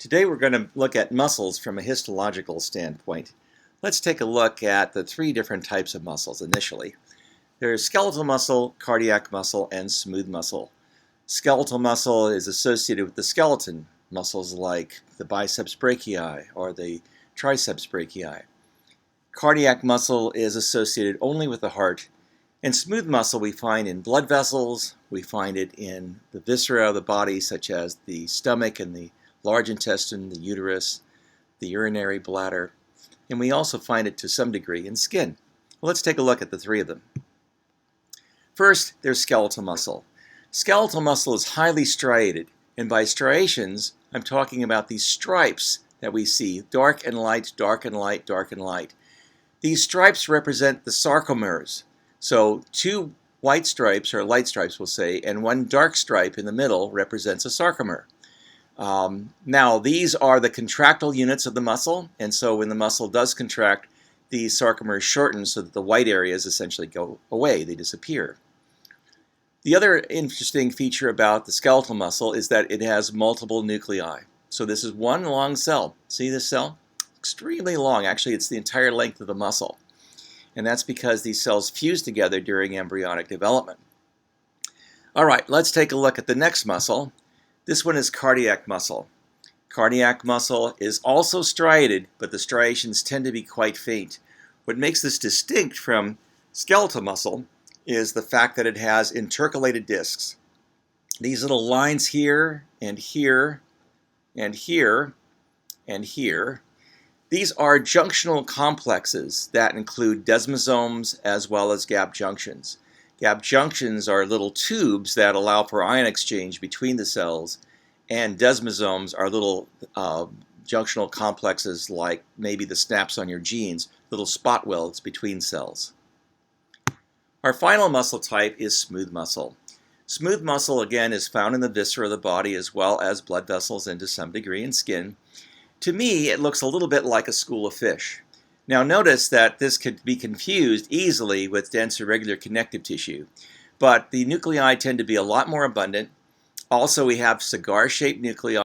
Today we're going to look at muscles from a histological standpoint. Let's take a look at the three different types of muscles initially. There's skeletal muscle, cardiac muscle, and smooth muscle. Skeletal muscle is associated with the skeleton muscles like the biceps brachii or the triceps brachii. Cardiac muscle is associated only with the heart, and smooth muscle we find in blood vessels, we find it in the viscera of the body such as the stomach and the large intestine, the uterus, the urinary bladder, and we also find it to some degree in skin. Well, let's take a look at the three of them. First, there's skeletal muscle. Skeletal muscle is highly striated, and by striations, I'm talking about these stripes that we see, dark and light, dark and light, dark and light. These stripes represent the sarcomeres. So two white stripes, or light stripes we'll say, and one dark stripe in the middle represents a sarcomer. Now, these are the contractile units of the muscle, and so when the muscle does contract, these sarcomers shorten so that the white areas essentially go away, they disappear. The other interesting feature about the skeletal muscle is that it has multiple nuclei. So this is one long cell. See this cell? Extremely long. Actually, it's the entire length of the muscle. And that's because these cells fuse together during embryonic development. All right, let's take a look at the next muscle. This one is cardiac muscle. Cardiac muscle is also striated, but the striations tend to be quite faint. What makes this distinct from skeletal muscle is the fact that it has intercalated discs. These little lines here and here and here and here, these are junctional complexes that include desmosomes as well as gap junctions. Gap junctions are little tubes that allow for ion exchange between the cells, and desmosomes are little junctional complexes like maybe the snaps on your jeans, little spot welds between cells. Our final muscle type is smooth muscle. Smooth muscle, again, is found in the viscera of the body as well as blood vessels and to some degree in skin. To me, it looks a little bit like a school of fish. Now notice that this could be confused easily with dense irregular connective tissue, but the nuclei tend to be a lot more abundant. Also, we have cigar-shaped nuclei